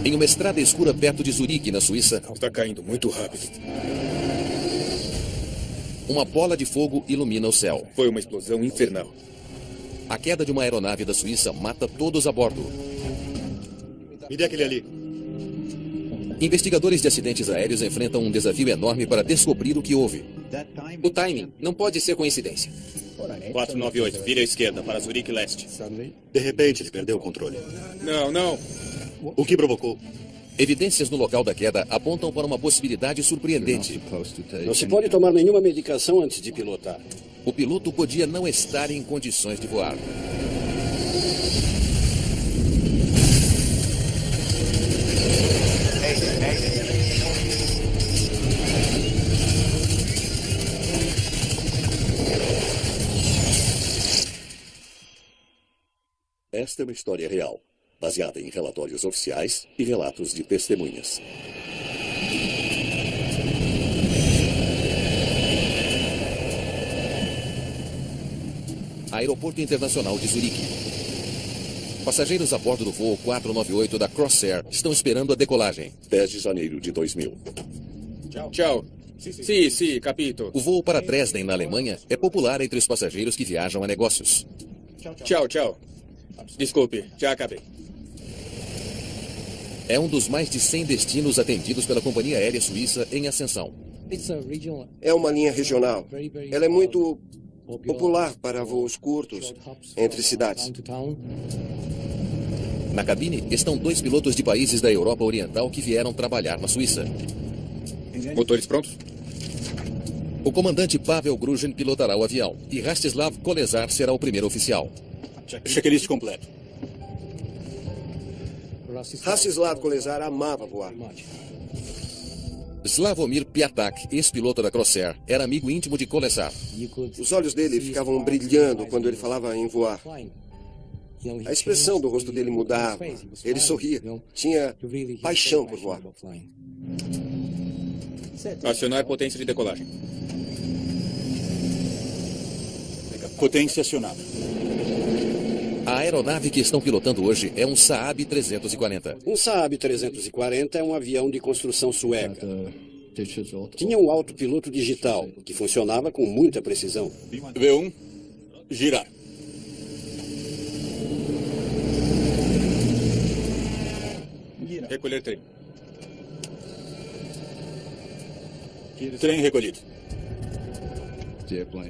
Em uma estrada escura perto de Zurique, na Suíça, Está caindo muito rápido. uma bola de fogo ilumina o céu. Foi uma explosão infernal. A queda de uma aeronave da Suíça mata todos a bordo. Me dê aquele ali. Investigadores de acidentes aéreos enfrentam um desafio enorme para descobrir o que houve. O timing não pode ser coincidência. 498, vira à esquerda para Zurique Leste. De repente, ele perdeu o controle. Não. O que provocou? Evidências no local da queda apontam para uma possibilidade surpreendente. Não se pode tomar nenhuma medicação antes de pilotar. O piloto podia não estar em condições de voar. Esta é uma história real, baseada em relatórios oficiais e relatos de testemunhas. Aeroporto Internacional de Zurique. Passageiros a bordo do voo 498 da Crossair estão esperando a decolagem. 10 de janeiro de 2000. Tchau. Sim, capito. O voo para Dresden, na Alemanha, é popular entre os passageiros que viajam a negócios. Tchau. Desculpe, já acabei. É um dos mais de 100 destinos atendidos pela companhia aérea suíça em ascensão. É uma linha regional. Ela é muito popular para voos curtos entre cidades. Na cabine estão 2 pilotos de países da Europa Oriental que vieram trabalhar na Suíça. Motores prontos? O comandante Pavel Gruzin pilotará o avião e Rastislav Kolesar será o primeiro oficial. Checklist completo. Rastislav Kolesar amava voar. Slavomir Piatak, ex-piloto da Crossair, era amigo íntimo de Kolesar. Os olhos dele ficavam brilhando quando ele falava em voar. A expressão do rosto dele mudava. Ele sorria. Tinha paixão por voar. Acionar potência de decolagem. Potência acionada. A aeronave que estão pilotando hoje é um Saab 340. Um Saab 340 é um avião de construção sueca. Tinha um autopiloto digital, que funcionava com muita precisão. V1, girar. Recolher trem. Trem recolhido.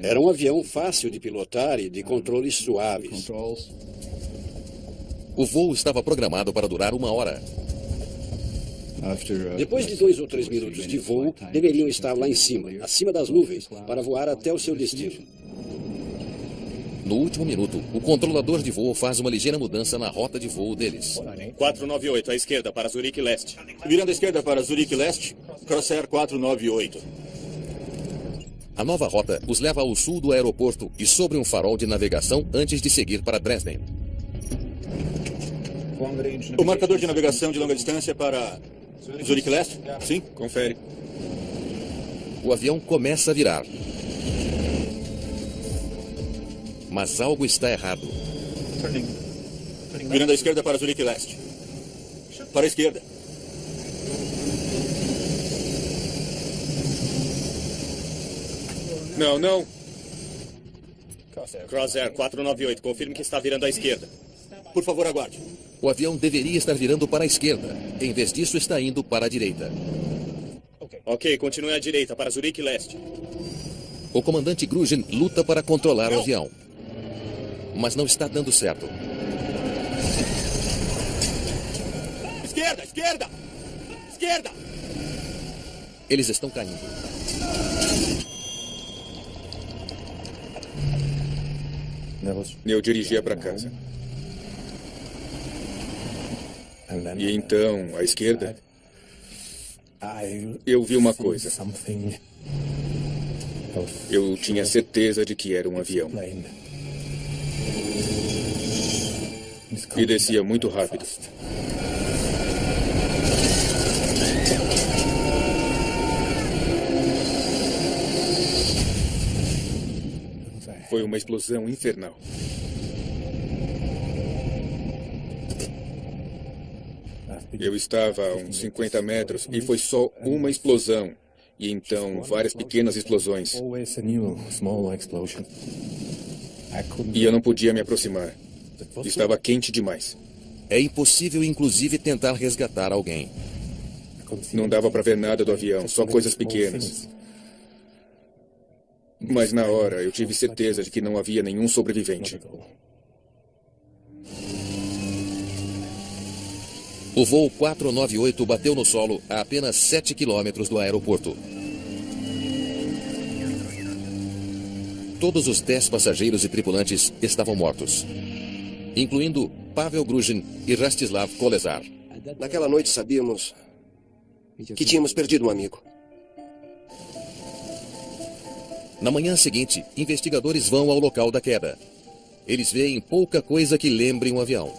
Era um avião fácil de pilotar e de controles suaves. O voo estava programado para durar 1 hora. Depois de 2 ou 3 minutos de voo, deveriam estar lá em cima, acima das nuvens, para voar até o seu destino. No último minuto, o controlador de voo faz uma ligeira mudança na rota de voo deles. 498, à esquerda para Zurique Leste. Virando à esquerda para Zurique Leste, Crossair 498. A nova rota os leva ao sul do aeroporto e sobre um farol de navegação antes de seguir para Dresden. O marcador de navegação de longa distância para Zurique Leste? Sim. Confere. O avião começa a virar. Mas algo está errado. Virando à esquerda para Zurique Leste. Para a esquerda. Não. Crossair 498, confirme que está virando à esquerda. Por favor, aguarde. O avião deveria estar virando para a esquerda. Em vez disso, está indo para a direita. Ok, continue à direita para Zurique Leste. O comandante Gruzin luta para controlar o avião. Mas não está dando certo. Esquerda! Eles estão caindo. Eu dirigia para casa. E então, à esquerda, eu vi uma coisa. Eu tinha certeza de que era um avião. E descia muito rápido. Foi uma explosão infernal. Eu estava a uns 50 metros e foi só uma explosão. E então várias pequenas explosões. E eu não podia me aproximar. Estava quente demais. É impossível, inclusive, tentar resgatar alguém. Não dava para ver nada do avião, só coisas pequenas. Mas na hora eu tive certeza de que não havia nenhum sobrevivente. O voo 498 bateu no solo a apenas 7 quilômetros do aeroporto. Todos os 10 passageiros e tripulantes estavam mortos, incluindo Pavel Gruzhin e Rastislav Kolesar. Naquela noite sabíamos que tínhamos perdido um amigo. Na manhã seguinte, investigadores vão ao local da queda. Eles veem pouca coisa que lembre um avião.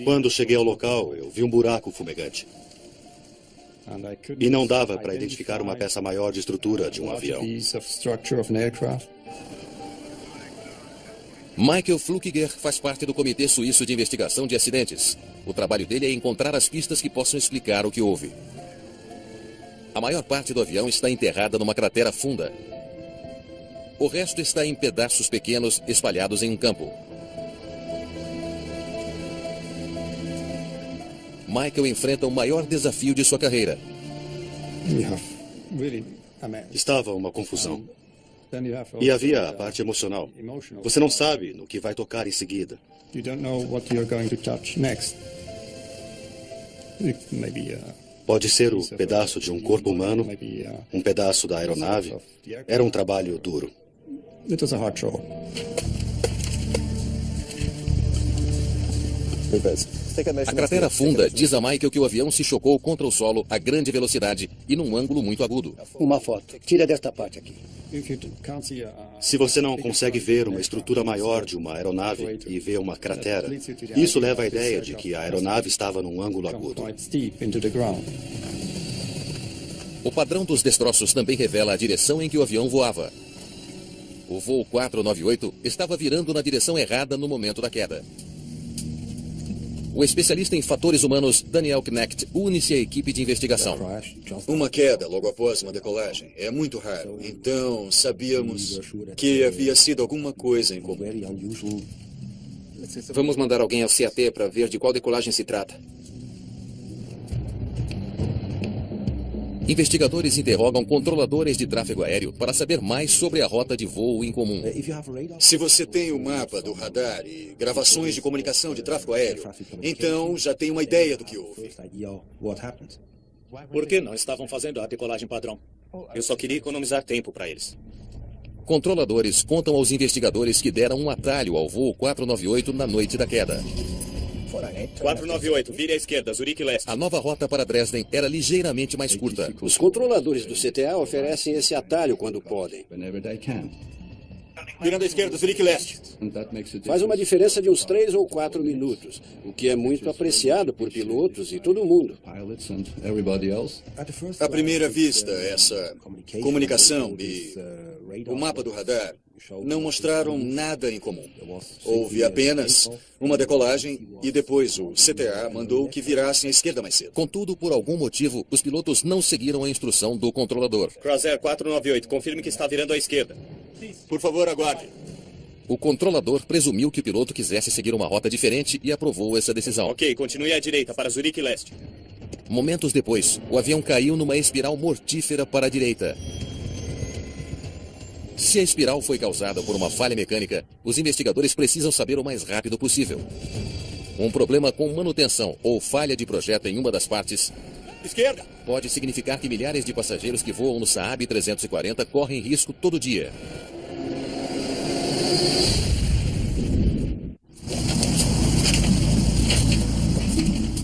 Quando cheguei ao local, eu vi um buraco fumegante. E não dava para identificar uma peça maior de estrutura de um avião. Michael Flukiger faz parte do Comitê Suíço de Investigação de Acidentes. O trabalho dele é encontrar as pistas que possam explicar o que houve. A maior parte do avião está enterrada numa cratera funda. O resto está em pedaços pequenos espalhados em um campo. Michael enfrenta o maior desafio de sua carreira. Estava uma confusão. E havia a parte emocional. Você não sabe no que vai tocar em seguida. Pode ser o pedaço de um corpo humano, um pedaço da aeronave. Era um trabalho duro. A cratera funda diz a Michael que o avião se chocou contra o solo a grande velocidade e num ângulo muito agudo. Uma foto. Tira desta parte aqui. Se você não consegue ver uma estrutura maior de uma aeronave e vê uma cratera, isso leva à ideia de que a aeronave estava num ângulo agudo. O padrão dos destroços também revela a direção em que o avião voava. O voo 498 estava virando na direção errada no momento da queda. O especialista em fatores humanos, Daniel Knecht, une-se à equipe de investigação. Uma queda logo após uma decolagem é muito raro. Então, sabíamos que havia sido alguma coisa em comum. Vamos mandar alguém ao CAT para ver de qual decolagem se trata. Investigadores interrogam controladores de tráfego aéreo para saber mais sobre a rota de voo em comum. Se você tem o mapa do radar e gravações de comunicação de tráfego aéreo, então já tem uma ideia do que houve. Por que não estavam fazendo a decolagem padrão? Eu só queria economizar tempo para eles. Controladores contam aos investigadores que deram um atalho ao voo 498 na noite da queda. 498, vire à esquerda, Zurique Leste. A nova rota para Dresden era ligeiramente mais curta. Os controladores do CTA oferecem esse atalho quando podem. Virando à esquerda, Zurique Leste. Faz uma diferença de uns 3 ou 4 minutos, o que é muito apreciado por pilotos e todo mundo. À primeira vista, essa comunicação e o mapa do radar não mostraram nada em comum. Houve apenas uma decolagem e depois o CTA mandou que virassem à esquerda mais cedo. Contudo, por algum motivo, os pilotos não seguiram a instrução do controlador. Crossair 498, confirme que está virando à esquerda. Por favor, aguarde. O controlador presumiu que o piloto quisesse seguir uma rota diferente e aprovou essa decisão. Ok, continue à direita para Zurique Leste. Momentos depois, o avião caiu numa espiral mortífera para a direita. Se a espiral foi causada por uma falha mecânica, os investigadores precisam saber o mais rápido possível. Um problema com manutenção ou falha de projeto em uma das partes esquerda pode significar que milhares de passageiros que voam no Saab 340 correm risco todo dia.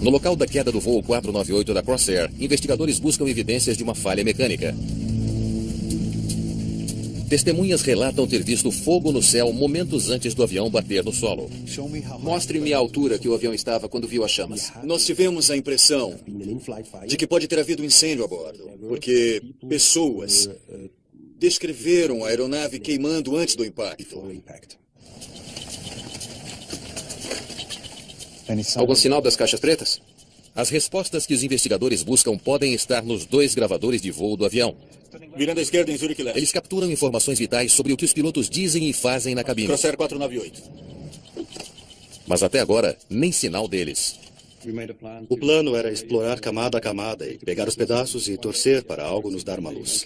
No local da queda do voo 498 da Crossair, investigadores buscam evidências de uma falha mecânica. Testemunhas relatam ter visto fogo no céu momentos antes do avião bater no solo. Mostre-me a altura que o avião estava quando viu as chamas. Nós tivemos a impressão de que pode ter havido incêndio a bordo, porque pessoas descreveram a aeronave queimando antes do impacto. Algum sinal das caixas pretas? As respostas que os investigadores buscam podem estar nos 2 gravadores de voo do avião. Virando à esquerda em Zurich Leste. Eles capturam informações vitais sobre o que os pilotos dizem e fazem na cabine. Crossair 498. Mas até agora, nem sinal deles. O plano era explorar camada a camada e pegar os pedaços e torcer para algo nos dar uma luz.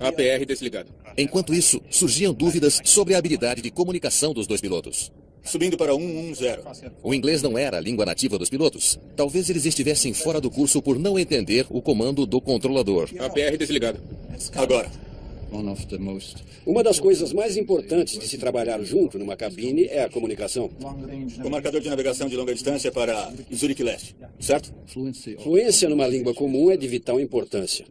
APR desligado. Enquanto isso, surgiam dúvidas sobre a habilidade de comunicação dos 2 pilotos. Subindo para 110. O inglês não era a língua nativa dos pilotos. Talvez eles estivessem fora do curso por não entender o comando do controlador. APR desligado. Agora. Uma das coisas mais importantes de se trabalhar junto numa cabine é a comunicação. O marcador de navegação de longa distância para Zurich Leste, certo? Fluência numa língua comum é de vital importância.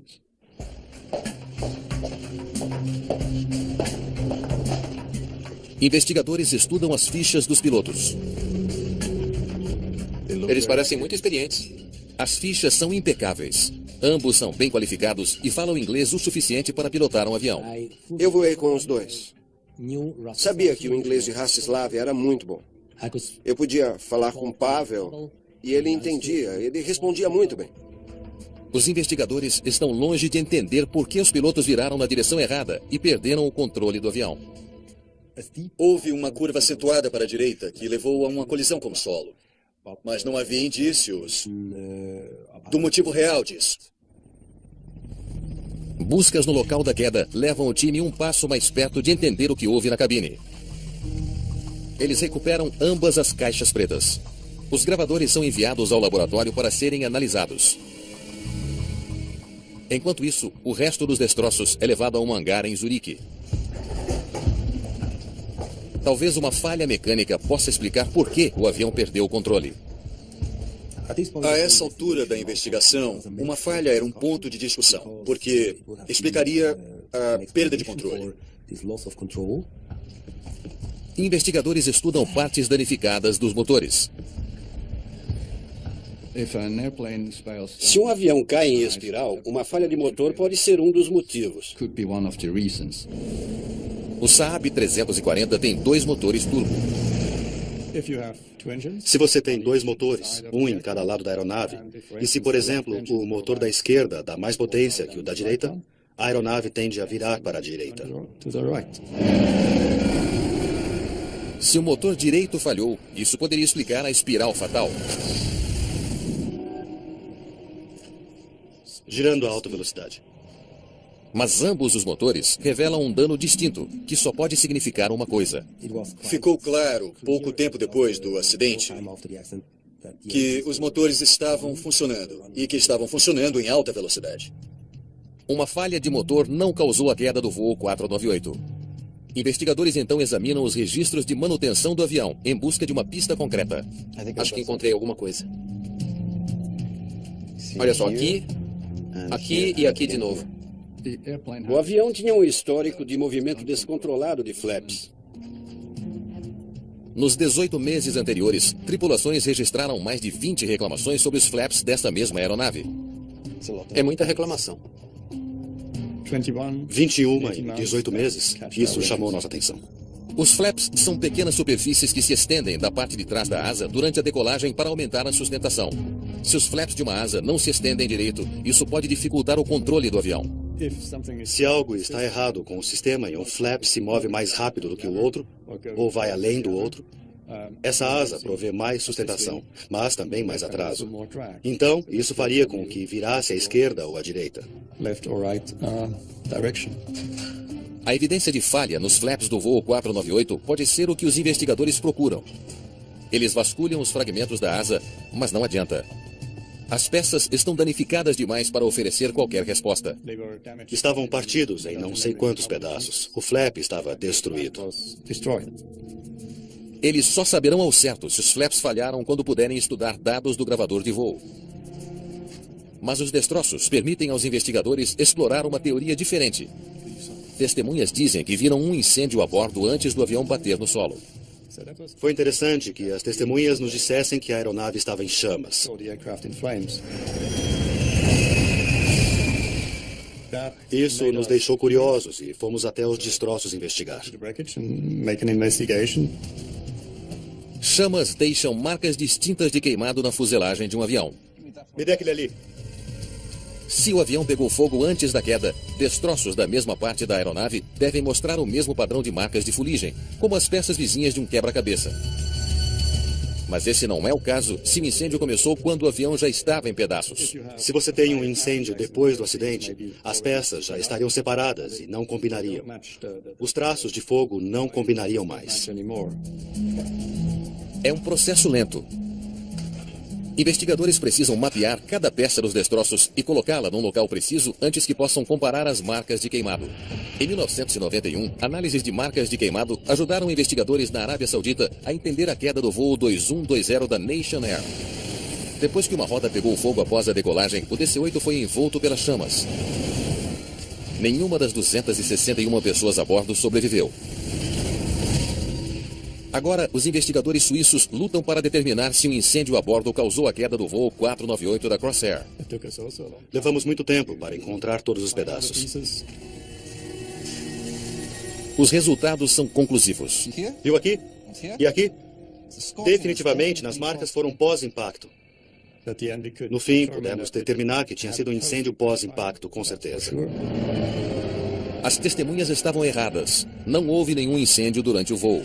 Investigadores estudam as fichas dos pilotos. Eles parecem muito experientes. As fichas são impecáveis. Ambos são bem qualificados e falam inglês o suficiente para pilotar um avião. Eu voei com os 2. Sabia que o inglês de Rastislav era muito bom. Eu podia falar com Pavel e ele entendia, ele respondia muito bem. Os investigadores estão longe de entender por que os pilotos viraram na direção errada e perderam o controle do avião. Houve uma curva acentuada para a direita que levou a uma colisão com o solo. Mas não havia indícios do motivo real disso. Buscas no local da queda levam o time um passo mais perto de entender o que houve na cabine. Eles recuperam ambas as caixas pretas. Os gravadores são enviados ao laboratório para serem analisados. Enquanto isso, o resto dos destroços é levado a um hangar em Zurique. Talvez uma falha mecânica possa explicar por que o avião perdeu o controle. A essa altura da investigação, uma falha era um ponto de discussão, porque explicaria a perda de controle. Investigadores estudam partes danificadas dos motores. Se um avião cai em espiral, uma falha de motor pode ser um dos motivos. O Saab 340 tem 2 motores turbo. Se você tem 2 motores, um em cada lado da aeronave, e se, por exemplo, o motor da esquerda dá mais potência que o da direita, a aeronave tende a virar para a direita. Se o motor direito falhou, isso poderia explicar a espiral fatal. Girando a alta velocidade. Mas ambos os motores revelam um dano distinto, que só pode significar uma coisa. Ficou claro, pouco tempo depois do acidente, que os motores estavam funcionando, e que estavam funcionando em alta velocidade. Uma falha de motor não causou a queda do voo 498. Investigadores então examinam os registros de manutenção do avião, em busca de uma pista concreta. Acho que encontrei alguma coisa. Olha só, aqui, aqui e aqui de novo. O avião tinha um histórico de movimento descontrolado de flaps. Nos 18 meses anteriores, tripulações registraram mais de 20 reclamações sobre os flaps desta mesma aeronave. É muita reclamação. 21 em 18 meses. Isso chamou nossa atenção. Os flaps são pequenas superfícies que se estendem da parte de trás da asa durante a decolagem para aumentar a sustentação. Se os flaps de uma asa não se estendem direito, isso pode dificultar o controle do avião. Se algo está errado com o sistema e um flap se move mais rápido do que o outro, ou vai além do outro, essa asa provê mais sustentação, mas também mais atraso. Então, isso faria com que virasse à esquerda ou à direita. A evidência de falha nos flaps do voo 498 pode ser o que os investigadores procuram. Eles vasculham os fragmentos da asa, mas não adianta. As peças estão danificadas demais para oferecer qualquer resposta. Estavam partidos em não sei quantos pedaços. O flap estava destruído. Eles só saberão ao certo se os flaps falharam quando puderem estudar dados do gravador de voo. Mas os destroços permitem aos investigadores explorar uma teoria diferente. Testemunhas dizem que viram um incêndio a bordo antes do avião bater no solo. Foi interessante que as testemunhas nos dissessem que a aeronave estava em chamas. Isso nos deixou curiosos e fomos até os destroços investigar. Chamas deixam marcas distintas de queimado na fuselagem de um avião. Me dê aquele ali. Se o avião pegou fogo antes da queda, destroços da mesma parte da aeronave devem mostrar o mesmo padrão de marcas de fuligem, como as peças vizinhas de um quebra-cabeça. Mas esse não é o caso se o incêndio começou quando o avião já estava em pedaços. Se você tem um incêndio depois do acidente, as peças já estariam separadas e não combinariam. Os traços de fogo não combinariam mais. É um processo lento. Investigadores precisam mapear cada peça dos destroços e colocá-la num local preciso antes que possam comparar as marcas de queimado. Em 1991, análises de marcas de queimado ajudaram investigadores na Arábia Saudita a entender a queda do voo 2120 da Nation Air. Depois que uma roda pegou fogo após a decolagem, o DC-8 foi envolto pelas chamas. Nenhuma das 261 pessoas a bordo sobreviveu. Agora, os investigadores suíços lutam para determinar se um incêndio a bordo causou a queda do voo 498 da Crossair. Levamos muito tempo para encontrar todos os pedaços. Os resultados são conclusivos. Viu aqui? E aqui? Definitivamente, nas marcas foram pós-impacto. No fim, pudemos determinar que tinha sido um incêndio pós-impacto, com certeza. As testemunhas estavam erradas. Não houve nenhum incêndio durante o voo.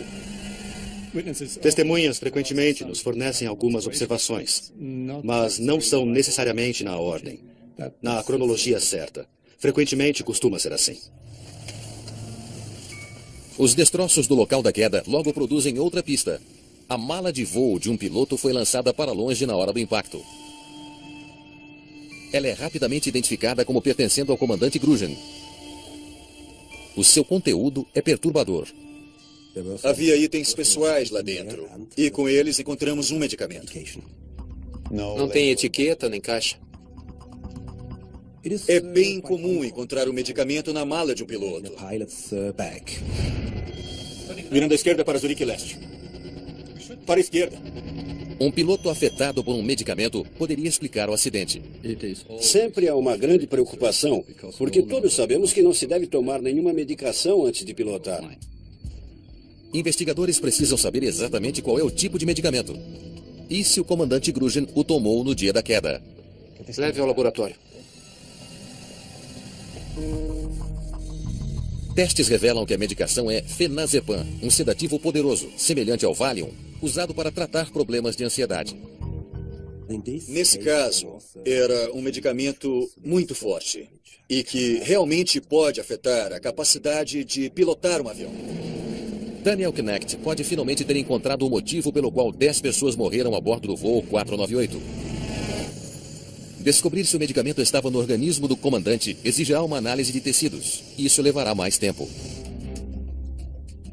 Testemunhas frequentemente nos fornecem algumas observações, mas não são necessariamente na ordem, na cronologia certa. Frequentemente costuma ser assim. Os destroços do local da queda logo produzem outra pista. A mala de voo de um piloto foi lançada para longe na hora do impacto. Ela é rapidamente identificada como pertencendo ao comandante Gruzin. O seu conteúdo é perturbador. Havia itens pessoais lá dentro. E com eles encontramos um medicamento. Não tem etiqueta nem caixa. É bem comum encontrar um medicamento na mala de um piloto. Virando à esquerda para Zurique Leste. Para a esquerda. Um piloto afetado por um medicamento poderia explicar o acidente. Sempre há uma grande preocupação, porque todos sabemos que não se deve tomar nenhuma medicação antes de pilotar. Investigadores precisam saber exatamente qual é o tipo de medicamento. E se o comandante Gruzin o tomou no dia da queda? Leve ao laboratório. Testes revelam que a medicação é fenazepam, um sedativo poderoso, semelhante ao Valium, usado para tratar problemas de ansiedade. Nesse caso, era um medicamento muito forte e que realmente pode afetar a capacidade de pilotar um avião. Daniel Knecht pode finalmente ter encontrado o motivo pelo qual 10 pessoas morreram a bordo do voo 498. Descobrir se o medicamento estava no organismo do comandante exigirá uma análise de tecidos. Isso levará mais tempo.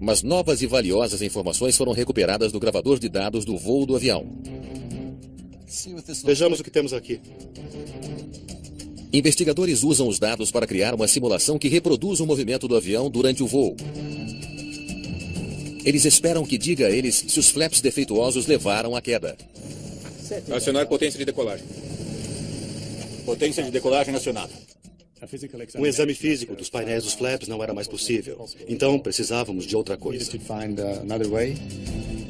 Mas novas e valiosas informações foram recuperadas do gravador de dados do voo do avião. Vejamos o que temos aqui. Investigadores usam os dados para criar uma simulação que reproduz o movimento do avião durante o voo. Eles esperam que diga a eles se os flaps defeituosos levaram à queda. Acionar potência de decolagem. Potência de decolagem acionada. Um exame físico dos painéis dos flaps não era mais possível. Então, precisávamos de outra coisa.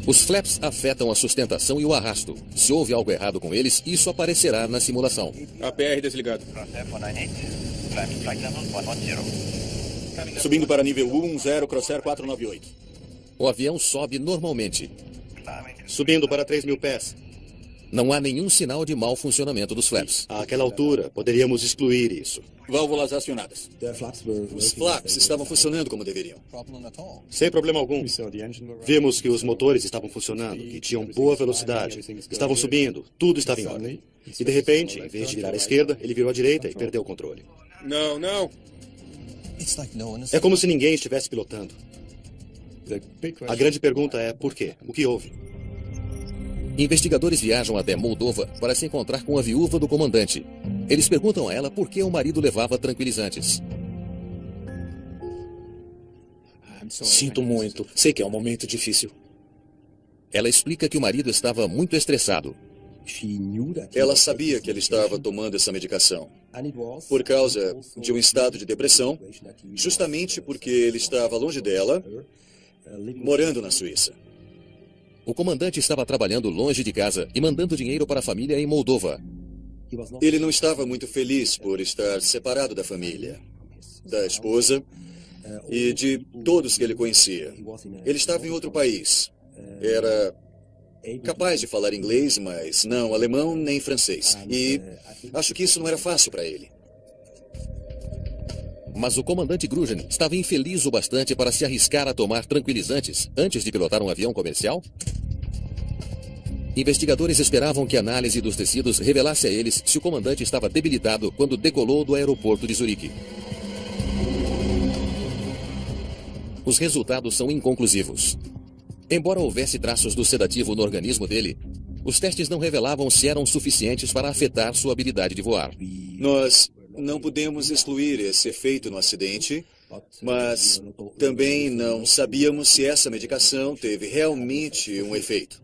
Os flaps afetam a sustentação e o arrasto. Se houve algo errado com eles, isso aparecerá na simulação. APR desligado. Subindo para nível 10, Crossair 498. O avião sobe normalmente. Subindo para 3.000 pés. Não há nenhum sinal de mau funcionamento dos flaps. Àquela altura, poderíamos excluir isso. Válvulas acionadas. Os flaps estavam funcionando como deveriam. Sem problema algum. Vimos que os motores estavam funcionando, que tinham boa velocidade, estavam subindo, tudo estava em ordem. E de repente, em vez de virar à esquerda, ele virou à direita e perdeu o controle. Não, não. É como se ninguém estivesse pilotando. A grande pergunta é por quê? O que houve? Investigadores viajam até Moldova para se encontrar com a viúva do comandante. Eles perguntam a ela por que o marido levava tranquilizantes. Sinto muito. Sei que é um momento difícil. Ela explica que o marido estava muito estressado. Ela sabia que ele estava tomando essa medicação por causa de um estado de depressão, justamente porque ele estava longe dela, morando na Suíça. O comandante estava trabalhando longe de casa e mandando dinheiro para a família em Moldova. Ele não estava muito feliz por estar separado da família, da esposa e de todos que ele conhecia. Ele estava em outro país. Era capaz de falar inglês, mas não alemão nem francês. E acho que isso não era fácil para ele. Mas o comandante Gruzin estava infeliz o bastante para se arriscar a tomar tranquilizantes antes de pilotar um avião comercial? Investigadores esperavam que a análise dos tecidos revelasse a eles se o comandante estava debilitado quando decolou do aeroporto de Zurique. Os resultados são inconclusivos. Embora houvesse traços do sedativo no organismo dele, os testes não revelavam se eram suficientes para afetar sua habilidade de voar. Nós não podemos excluir esse efeito no acidente, mas também não sabíamos se essa medicação teve realmente um efeito.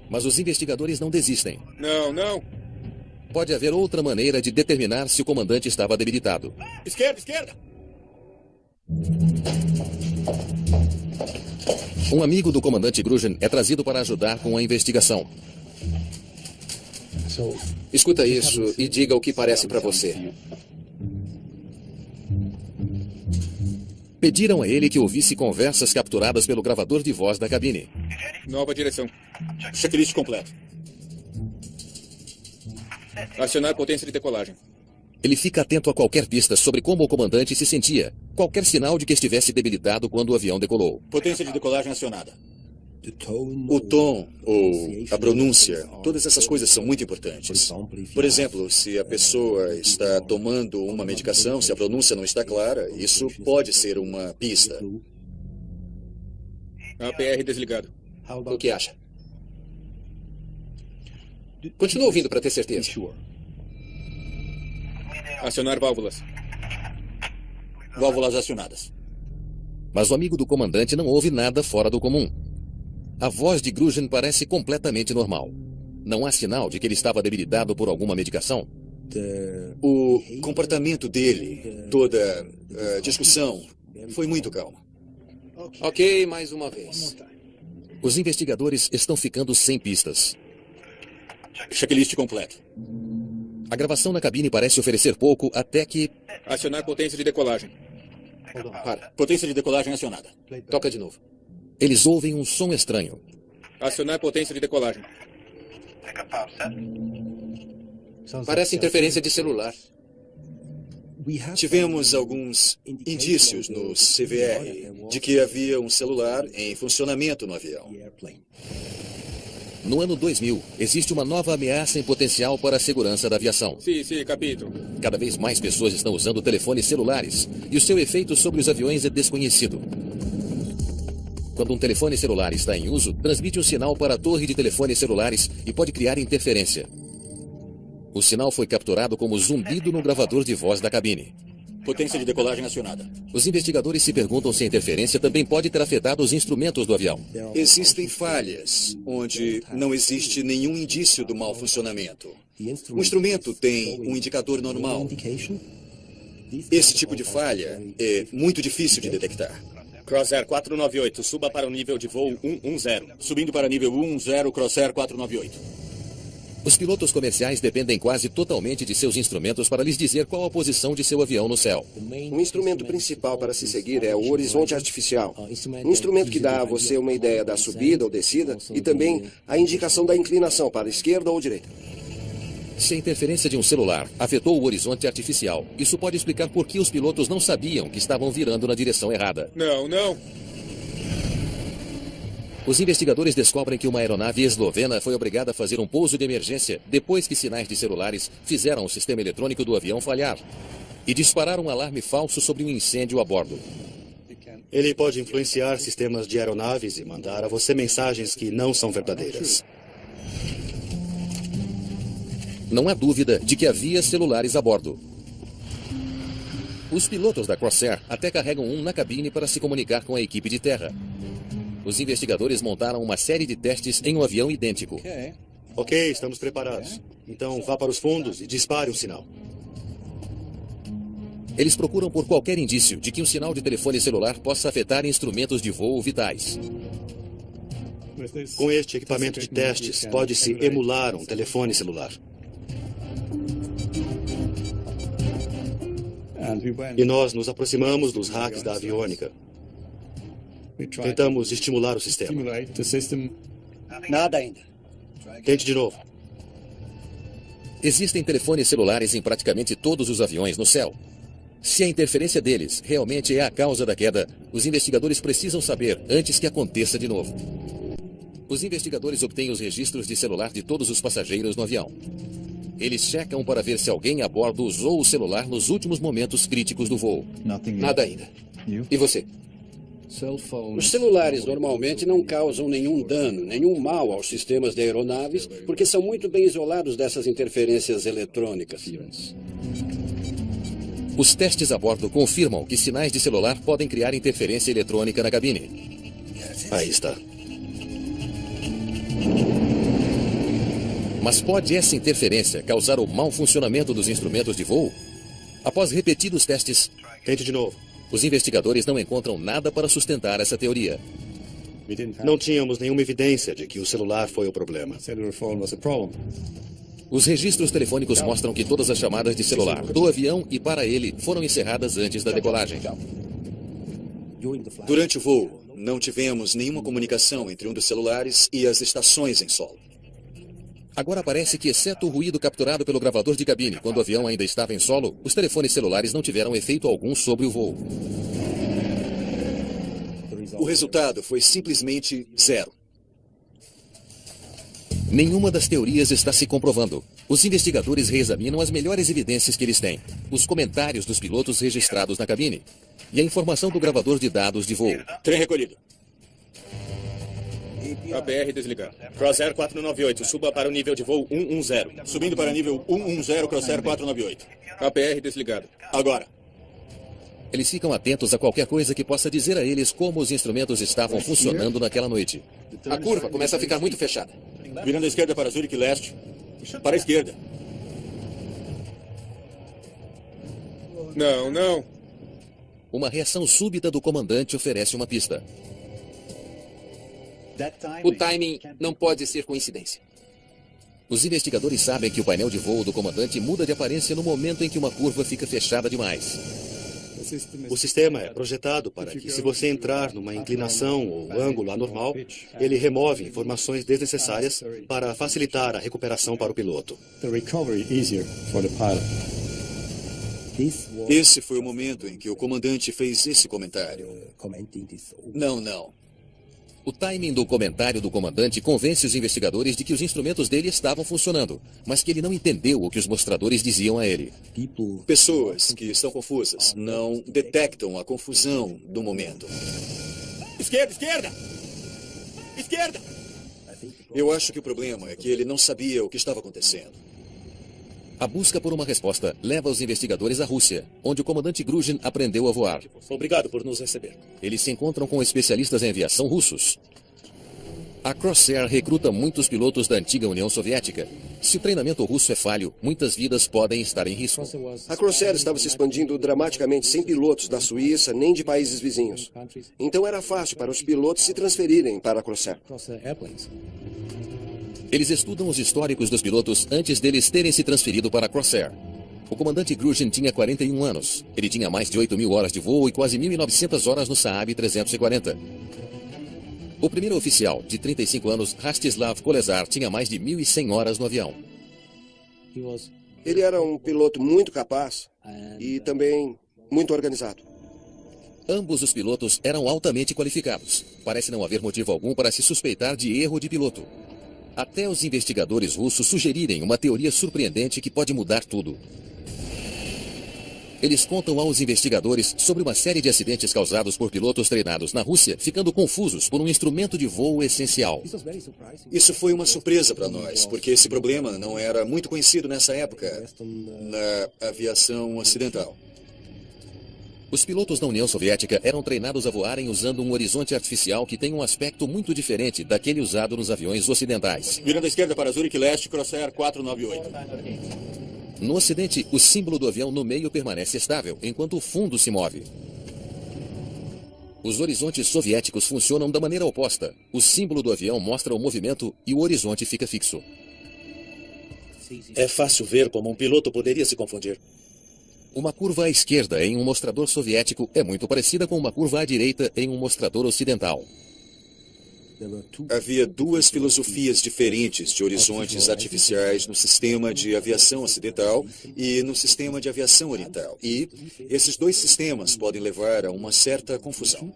Mas os investigadores não desistem. Não. Pode haver outra maneira de determinar se o comandante estava debilitado. Esquerda! Um amigo do comandante Gruzin é trazido para ajudar com a investigação. Escuta isso e diga o que parece para você. Pediram a ele que ouvisse conversas capturadas pelo gravador de voz da cabine. Nova direção. Checklist completo. Acionar potência de decolagem. Ele fica atento a qualquer pista sobre como o comandante se sentia, qualquer sinal de que estivesse debilitado quando o avião decolou. Potência de decolagem acionada. O tom ou a pronúncia, todas essas coisas são muito importantes. Por exemplo, se a pessoa está tomando uma medicação, se a pronúncia não está clara, isso pode ser uma pista. APR desligado. O que acha? Continua ouvindo para ter certeza. Acionar válvulas. Válvulas acionadas. Mas o amigo do comandante não ouve nada fora do comum. A voz de Gruzin parece completamente normal. Não há sinal de que ele estava debilitado por alguma medicação. O comportamento dele, toda a discussão, foi muito calma. Ok, mais uma vez. Os investigadores estão ficando sem pistas. Checklist completo. A gravação na cabine parece oferecer pouco até que... Acionar potência de decolagem. Para. Potência de decolagem acionada. Toca de novo. Eles ouvem um som estranho. Acionar potência de decolagem. Parece interferência de celular. Tivemos alguns indícios no CVR de que havia um celular em funcionamento no avião. No ano 2000, existe uma nova ameaça em potencial para a segurança da aviação. Sim, capítulo. Cada vez mais pessoas estão usando telefones celulares e o seu efeito sobre os aviões é desconhecido. Quando um telefone celular está em uso, transmite um sinal para a torre de telefones celulares e pode criar interferência. O sinal foi capturado como zumbido no gravador de voz da cabine. Potência de decolagem acionada. Os investigadores se perguntam se a interferência também pode ter afetado os instrumentos do avião. Existem falhas onde não existe nenhum indício do mau funcionamento. O instrumento tem um indicador normal. Esse tipo de falha é muito difícil de detectar. Crossair 498, suba para o nível de voo 110. Subindo para nível 10, Crossair 498. Os pilotos comerciais dependem quase totalmente de seus instrumentos para lhes dizer qual a posição de seu avião no céu. O instrumento principal para se seguir é o horizonte artificial. Um instrumento que dá a você uma ideia da subida ou descida e também a indicação da inclinação para a esquerda ou direita. Se a interferência de um celular afetou o horizonte artificial, isso pode explicar por que os pilotos não sabiam que estavam virando na direção errada. Não. Os investigadores descobrem que uma aeronave eslovena foi obrigada a fazer um pouso de emergência depois que sinais de celulares fizeram o sistema eletrônico do avião falhar e disparar um alarme falso sobre um incêndio a bordo. Ele pode influenciar sistemas de aeronaves e mandar a você mensagens que não são verdadeiras. Não há dúvida de que havia celulares a bordo. Os pilotos da Crossair até carregam um na cabine para se comunicar com a equipe de terra. Os investigadores montaram uma série de testes em um avião idêntico. Ok, estamos preparados. Então vá para os fundos e dispare um sinal. Eles procuram por qualquer indício de que um sinal de telefone celular possa afetar instrumentos de voo vitais. Com este equipamento de testes, pode-se emular um telefone celular. E nós nos aproximamos dos hacks da aviônica. Tentamos estimular o sistema. Nada ainda. Tente de novo. Existem telefones celulares em praticamente todos os aviões no céu. Se a interferência deles realmente é a causa da queda, os investigadores precisam saber antes que aconteça de novo. Os investigadores obtêm os registros de celular de todos os passageiros no avião. Eles checam para ver se alguém a bordo usou o celular nos últimos momentos críticos do voo. Nada ainda. E você? Os celulares normalmente não causam nenhum dano, nenhum mal aos sistemas de aeronaves, porque são muito bem isolados dessas interferências eletrônicas. Os testes a bordo confirmam que sinais de celular podem criar interferência eletrônica na cabine. Aí está. Mas pode essa interferência causar o mau funcionamento dos instrumentos de voo? Após repetidos testes, Tente de novo. os investigadores não encontram nada para sustentar essa teoria. Não tínhamos nenhuma evidência de que o celular foi o problema. Os registros telefônicos mostram que todas as chamadas de celular do avião e para ele foram encerradas antes da decolagem. Durante o voo, não tivemos nenhuma comunicação entre um dos celulares e as estações em solo. Agora parece que, exceto o ruído capturado pelo gravador de cabine quando o avião ainda estava em solo, os telefones celulares não tiveram efeito algum sobre o voo. O resultado foi simplesmente zero. Nenhuma das teorias está se comprovando. Os investigadores reexaminam as melhores evidências que eles têm, os comentários dos pilotos registrados na cabine e a informação do gravador de dados de voo. Trem recolhido. APR desligado. Crosshair 498, suba para o nível de voo 110. Subindo para nível 110, Crosshair 498. APR desligado. Agora. Eles ficam atentos a qualquer coisa que possa dizer a eles como os instrumentos estavam funcionando naquela noite. A curva começa a ficar muito fechada. Virando à esquerda para Zurich Leste. Para a esquerda. Não. Uma reação súbita do comandante oferece uma pista. O timing não pode ser coincidência. Os investigadores sabem que o painel de voo do comandante muda de aparência no momento em que uma curva fica fechada demais. O sistema é projetado para que, se você entrar numa inclinação ou ângulo anormal, ele remove informações desnecessárias para facilitar a recuperação para o piloto. Esse foi o momento em que o comandante fez esse comentário. Não. O timing do comentário do comandante convence os investigadores de que os instrumentos dele estavam funcionando, mas que ele não entendeu o que os mostradores diziam a ele. Pessoas que estão confusas não detectam a confusão do momento. Esquerda! Eu acho que o problema é que ele não sabia o que estava acontecendo. A busca por uma resposta leva os investigadores à Rússia, onde o comandante Gruzhin aprendeu a voar. Obrigado por nos receber. Eles se encontram com especialistas em aviação russos. A Crosshair recruta muitos pilotos da antiga União Soviética. Se o treinamento russo é falho, muitas vidas podem estar em risco. A Crosshair estava se expandindo dramaticamente sem pilotos da Suíça nem de países vizinhos. Então era fácil para os pilotos se transferirem para a Crosshair. Eles estudam os históricos dos pilotos antes deles terem se transferido para a Crosshair. O comandante Gruzhin tinha 41 anos. Ele tinha mais de 8.000 horas de voo e quase 1.900 horas no Saab 340. O primeiro oficial, de 35 anos, Rastislav Kolesar, tinha mais de 1.100 horas no avião. Ele era um piloto muito capaz e também muito organizado. Ambos os pilotos eram altamente qualificados. Parece não haver motivo algum para se suspeitar de erro de piloto. Até os investigadores russos sugerirem uma teoria surpreendente que pode mudar tudo. Eles contam aos investigadores sobre uma série de acidentes causados por pilotos treinados na Rússia, ficando confusos por um instrumento de voo essencial. Isso foi uma surpresa para nós, porque esse problema não era muito conhecido nessa época na aviação ocidental. Os pilotos da União Soviética eram treinados a voarem usando um horizonte artificial que tem um aspecto muito diferente daquele usado nos aviões ocidentais. Virando à esquerda para Zurich Leste, Crosshair 498. No Ocidente, o símbolo do avião no meio permanece estável, enquanto o fundo se move. Os horizontes soviéticos funcionam da maneira oposta. O símbolo do avião mostra o movimento e o horizonte fica fixo. É fácil ver como um piloto poderia se confundir. Uma curva à esquerda em um mostrador soviético é muito parecida com uma curva à direita em um mostrador ocidental. Havia duas filosofias diferentes de horizontes artificiais no sistema de aviação ocidental e no sistema de aviação oriental. E esses dois sistemas podem levar a uma certa confusão.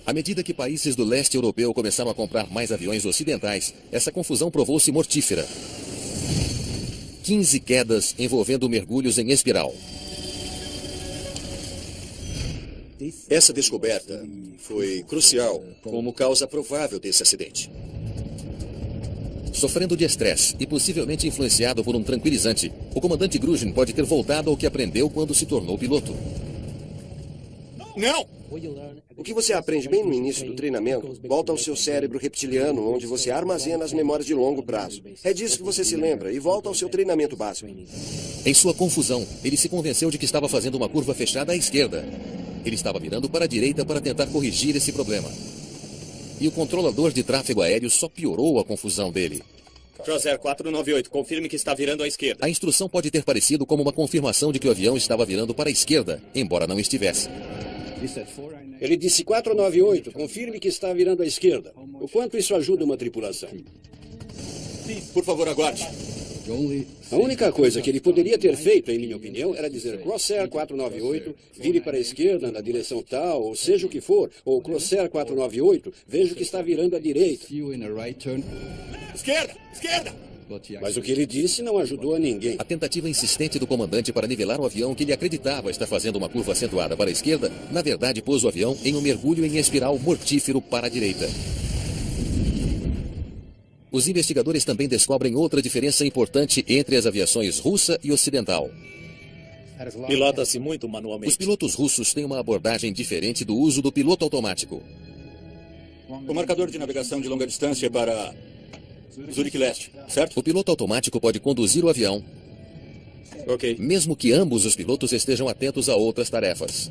À medida que países do leste europeu começaram a comprar mais aviões ocidentais, essa confusão provou-se mortífera. 15 quedas envolvendo mergulhos em espiral. Essa descoberta foi crucial como causa provável desse acidente. Sofrendo de estresse e possivelmente influenciado por um tranquilizante, o comandante Gruzhin pode ter voltado ao que aprendeu quando se tornou piloto. Não! O que você aprende bem no início do treinamento volta ao seu cérebro reptiliano, onde você armazena as memórias de longo prazo. É disso que você se lembra e volta ao seu treinamento básico. Em sua confusão, ele se convenceu de que estava fazendo uma curva fechada à esquerda. Ele estava virando para a direita para tentar corrigir esse problema. E o controlador de tráfego aéreo só piorou a confusão dele. Crosair 498, confirme que está virando à esquerda. A instrução pode ter parecido como uma confirmação de que o avião estava virando para a esquerda, embora não estivesse. Ele disse 498, confirme que está virando à esquerda. O quanto isso ajuda uma tripulação? Por favor, aguarde. A única coisa que ele poderia ter feito, em minha opinião, era dizer Crosair 498, vire para a esquerda na direção tal, ou seja o que for, ou Crosair 498, vejo que está virando à direita. Esquerda! Esquerda! Mas o que ele disse não ajudou a ninguém. A tentativa insistente do comandante para nivelar o avião que ele acreditava estar fazendo uma curva acentuada para a esquerda, na verdade pôs o avião em um mergulho em espiral mortífero para a direita. Os investigadores também descobrem outra diferença importante entre as aviações russa e ocidental. Pilota-se muito manualmente. Os pilotos russos têm uma abordagem diferente do uso do piloto automático. O marcador de navegação de longa distância para Zurique Leste, certo? O piloto automático pode conduzir o avião, mesmo que ambos os pilotos estejam atentos a outras tarefas.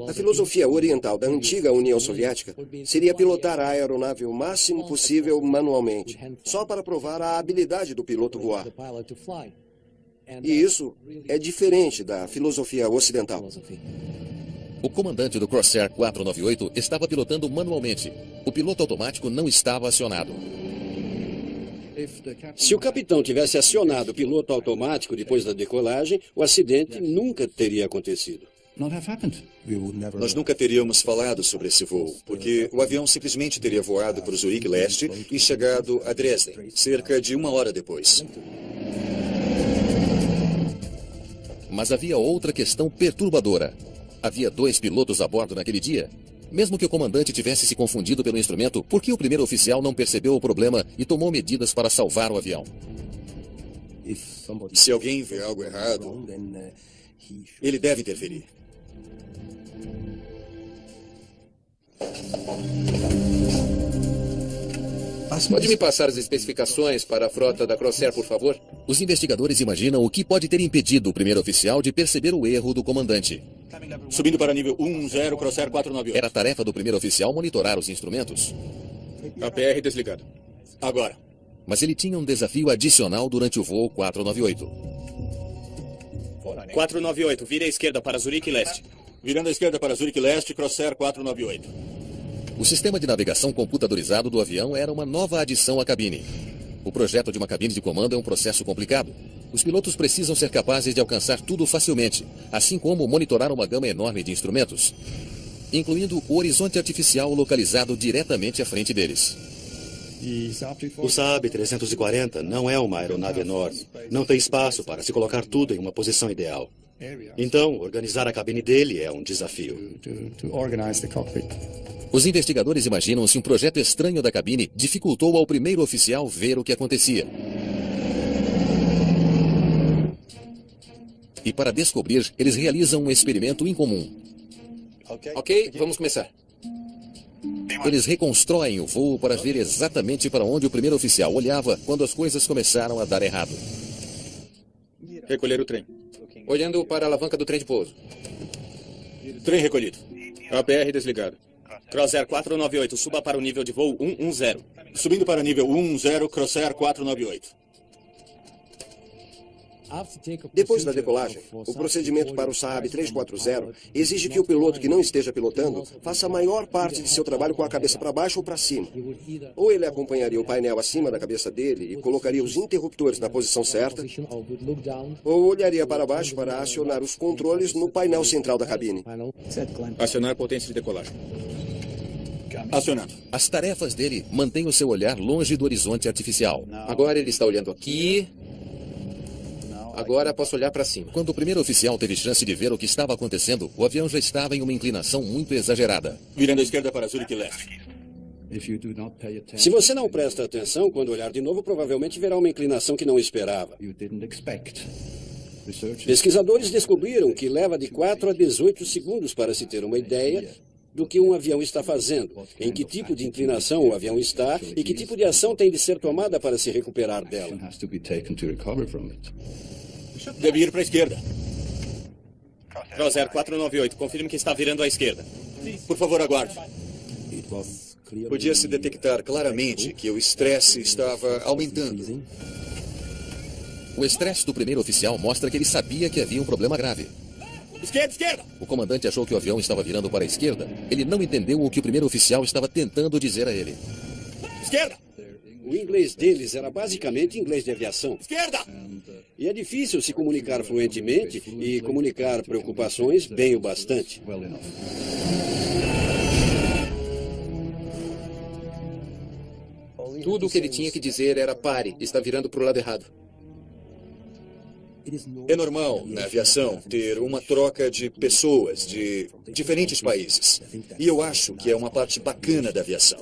A filosofia oriental da antiga União Soviética seria pilotar a aeronave o máximo possível manualmente, só para provar a habilidade do piloto voar. E isso é diferente da filosofia ocidental. O comandante do Crosair 498 estava pilotando manualmente. O piloto automático não estava acionado. Se o capitão tivesse acionado o piloto automático depois da decolagem, o acidente nunca teria acontecido. Nós nunca teríamos falado sobre esse voo, porque o avião simplesmente teria voado para o Zurique Leste e chegado a Dresden, cerca de 1 hora depois. Mas havia outra questão perturbadora. Havia 2 pilotos a bordo naquele dia. Mesmo que o comandante tivesse se confundido pelo instrumento, por que o primeiro oficial não percebeu o problema e tomou medidas para salvar o avião? Se alguém vê algo errado, ele deve interferir. Pode me passar as especificações para a frota da Crosair, por favor? Os investigadores imaginam o que pode ter impedido o primeiro oficial de perceber o erro do comandante. Subindo para nível 10, Crosair 498. Era tarefa do primeiro oficial monitorar os instrumentos. APR desligado. Agora. Mas ele tinha um desafio adicional durante o voo 498. 498, vire à esquerda para Zurique Leste. Virando à esquerda para Zurique Leste, Crosair 498. O sistema de navegação computadorizado do avião era uma nova adição à cabine. O projeto de uma cabine de comando é um processo complicado. Os pilotos precisam ser capazes de alcançar tudo facilmente, assim como monitorar uma gama enorme de instrumentos, incluindo o horizonte artificial localizado diretamente à frente deles. O Saab 340 não é uma aeronave enorme. Não tem espaço para se colocar tudo em uma posição ideal. Então, organizar a cabine dele é um desafio. Os investigadores imaginam se um projeto estranho da cabine dificultou ao primeiro oficial ver o que acontecia. E para descobrir, eles realizam um experimento incomum. Ok, vamos começar. Eles reconstroem o voo para ver exatamente para onde o primeiro oficial olhava quando as coisas começaram a dar errado. Recolher o trem. Olhando para a alavanca do trem de pouso. Trem recolhido. APR desligado. Crossair 498, suba para o nível de voo 110. Subindo para nível 110, Crossair 498. Depois da decolagem, o procedimento para o Saab 340 exige que o piloto que não esteja pilotando faça a maior parte de seu trabalho com a cabeça para baixo ou para cima. Ou ele acompanharia o painel acima da cabeça dele e colocaria os interruptores na posição certa, ou olharia para baixo para acionar os controles no painel central da cabine. Acionar potência de decolagem. Acionando. As tarefas dele mantêm o seu olhar longe do horizonte artificial. Agora ele está olhando aqui. Agora posso olhar para cima. Quando o primeiro oficial teve chance de ver o que estava acontecendo, o avião já estava em uma inclinação muito exagerada. Virando à esquerda para Zurich Leste. Se você não presta atenção, quando olhar de novo, provavelmente verá uma inclinação que não esperava. Pesquisadores descobriram que leva de 4 a 18 segundos para se ter uma ideia do que um avião está fazendo, em que tipo de inclinação o avião está e que tipo de ação tem de ser tomada para se recuperar dela. Deve ir para a esquerda. Crossair 498, confirme que está virando à esquerda. Por favor, aguarde. Podia-se detectar claramente que o estresse estava aumentando. O estresse do primeiro oficial mostra que ele sabia que havia um problema grave. Esquerda, esquerda! O comandante achou que o avião estava virando para a esquerda. Ele não entendeu o que o primeiro oficial estava tentando dizer a ele. Esquerda! O inglês deles era basicamente inglês de aviação. Esquerda! E é difícil se comunicar fluentemente e comunicar preocupações bem o bastante. Tudo o que ele tinha que dizer era pare, está virando para o lado errado. É normal, na aviação, ter uma troca de pessoas de diferentes países. E eu acho que é uma parte bacana da aviação,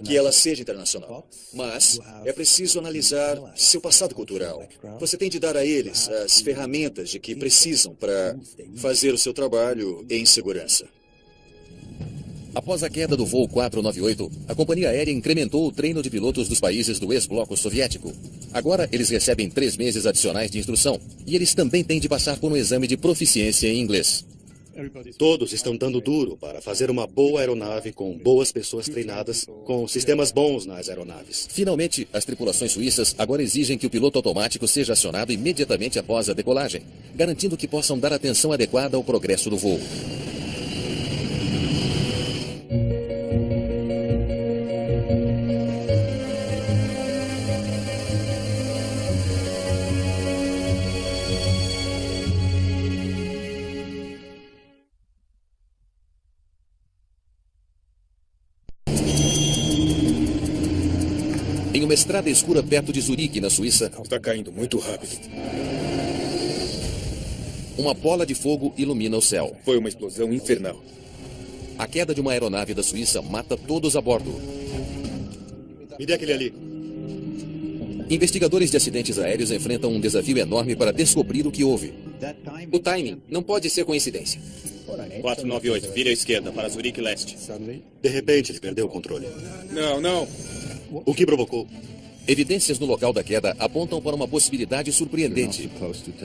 que ela seja internacional. Mas é preciso analisar seu passado cultural. Você tem de dar a eles as ferramentas de que precisam para fazer o seu trabalho em segurança. Após a queda do voo 498, a companhia aérea incrementou o treino de pilotos dos países do ex-bloco soviético. Agora, eles recebem 3 meses adicionais de instrução. E eles também têm de passar por um exame de proficiência em inglês. Todos estão dando duro para fazer uma boa aeronave com boas pessoas treinadas, com sistemas bons nas aeronaves. Finalmente, as tripulações suíças agora exigem que o piloto automático seja acionado imediatamente após a decolagem, garantindo que possam dar atenção adequada ao progresso do voo. Em uma estrada escura perto de Zurique, na Suíça, está caindo muito rápido. Uma bola de fogo ilumina o céu. Foi uma explosão infernal. A queda de uma aeronave da Suíça mata todos a bordo. Me dê aquele ali. Investigadores de acidentes aéreos enfrentam um desafio enorme para descobrir o que houve. O timing não pode ser coincidência. 498, vire à esquerda para Zurich Leste. De repente, ele perdeu o controle. Não. O que provocou? Evidências no local da queda apontam para uma possibilidade surpreendente.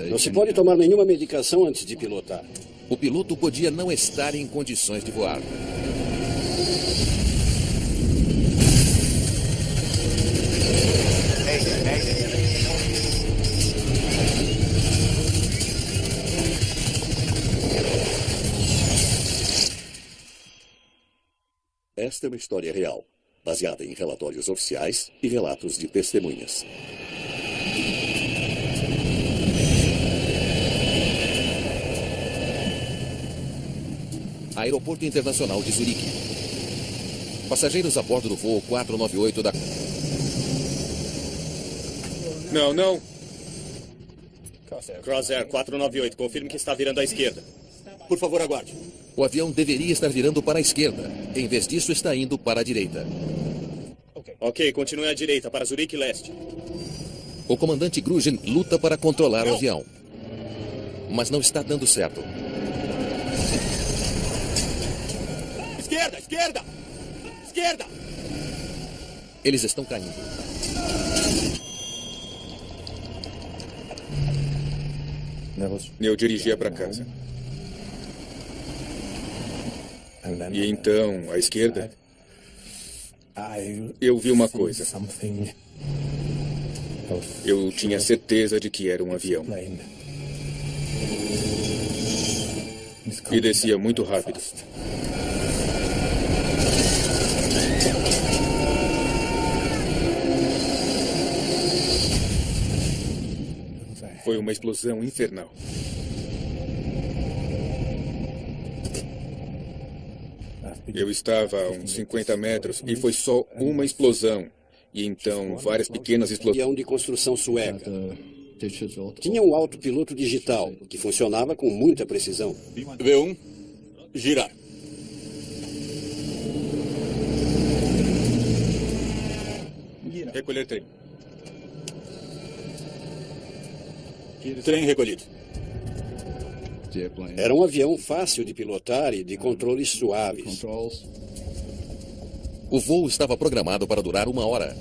Não se pode tomar nenhuma medicação antes de pilotar. O piloto podia não estar em condições de voar. Esta é uma história real, baseada em relatórios oficiais e relatos de testemunhas. Aeroporto Internacional de Zurique. Passageiros a bordo do voo 498 da... Não. Crossair 498, confirme que está virando à esquerda. Por favor, aguarde. O avião deveria estar virando para a esquerda. Em vez disso, está indo para a direita. Ok, continue à direita, para Zurich Leste. O comandante Grugin luta para controlar o avião. Mas não está dando certo. Esquerda! Eles estão caindo. Eu dirigia para casa. E então, à esquerda, eu vi uma coisa. Eu tinha certeza de que era um avião. E descia muito rápido. Foi uma explosão infernal. Eu estava a uns 50 metros e foi só uma explosão. E então várias pequenas explosões. Avião de construção sueca. Tinha um autopiloto digital que funcionava com muita precisão. V1, girar. Recolher trem. Trem recolhido. Era um avião fácil de pilotar e de controles suaves. O voo estava programado para durar 1 hora.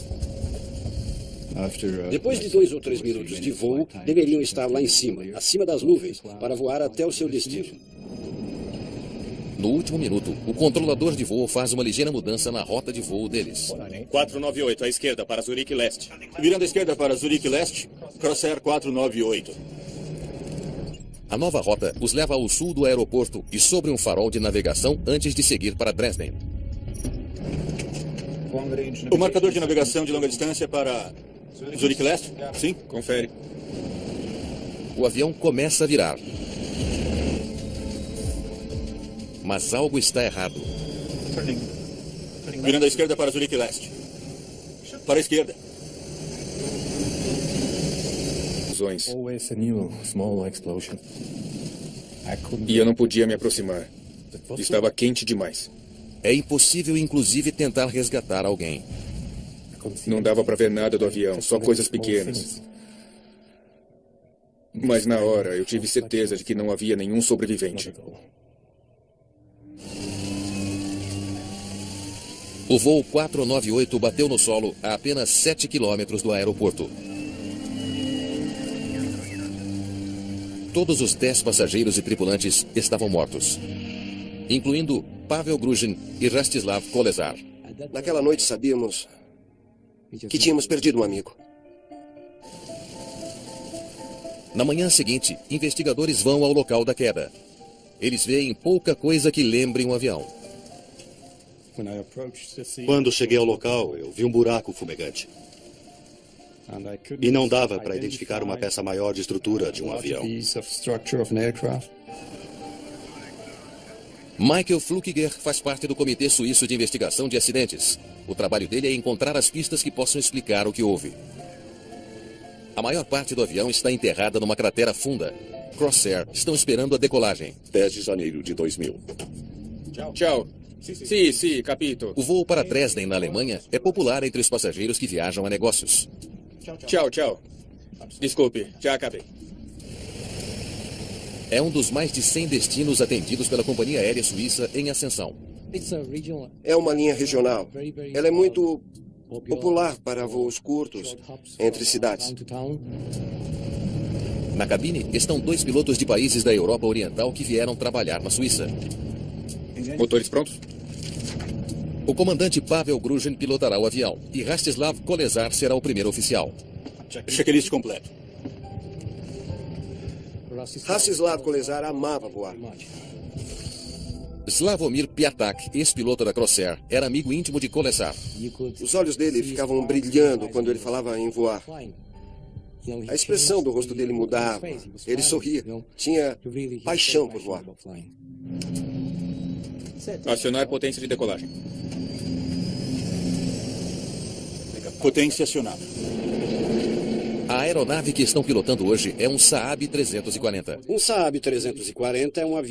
Depois de 2 ou 3 minutos de voo, deveriam estar lá em cima, acima das nuvens, para voar até o seu destino. No último minuto, o controlador de voo faz uma ligeira mudança na rota de voo deles. 498 à esquerda para Zurique Leste. Virando à esquerda para Zurique Leste, Crossair 498. A nova rota os leva ao sul do aeroporto e sobre um farol de navegação antes de seguir para Dresden. O marcador de navegação de longa distância para Zurique Leste? Sim. Confere. O avião começa a virar. Mas algo está errado. Virando à esquerda para Zurique Leste. Para a esquerda. E eu não podia me aproximar. Estava quente demais. É impossível, inclusive, tentar resgatar alguém. Não dava para ver nada do avião, só coisas pequenas. Mas na hora eu tive certeza de que não havia nenhum sobrevivente. O voo 498 bateu no solo a apenas 7 quilômetros do aeroporto. Todos os 10 passageiros e tripulantes estavam mortos, incluindo Pavel Gruzhin e Rastislav Kolesar. Naquela noite sabíamos que tínhamos perdido um amigo. Na manhã seguinte, investigadores vão ao local da queda. Eles veem pouca coisa que lembre um avião. Quando cheguei ao local, eu vi um buraco fumegante. E não dava para identificar uma peça maior de estrutura de um avião. Michael Flukiger faz parte do Comitê Suíço de Investigação de Acidentes. O trabalho dele é encontrar as pistas que possam explicar o que houve. A maior parte do avião está enterrada numa cratera funda. Crossair estão esperando a decolagem. 10 de janeiro de 2000. Tchau. Sim, capito. O voo para Dresden, na Alemanha, é popular entre os passageiros que viajam a negócios. Tchau. Desculpe, já acabei. É um dos mais de 100 destinos atendidos pela companhia aérea suíça em ascensão. É uma linha regional. Ela é muito popular para voos curtos entre cidades. Na cabine estão 2 pilotos de países da Europa Oriental que vieram trabalhar na Suíça. Motores prontos? O comandante Pavel Gruzhin pilotará o avião e Rastislav Kolesar será o primeiro oficial. Checklist completo. Rastislav Kolesar amava voar. Slavomir Piatak, ex-piloto da Crossair, era amigo íntimo de Kolesar. Os olhos dele ficavam brilhando quando ele falava em voar. A expressão do rosto dele mudava. Ele sorria. Tinha paixão por voar. Acionar potência de decolagem. Potência acionada. A aeronave que estão pilotando hoje é um Saab 340. Um Saab 340 é um avião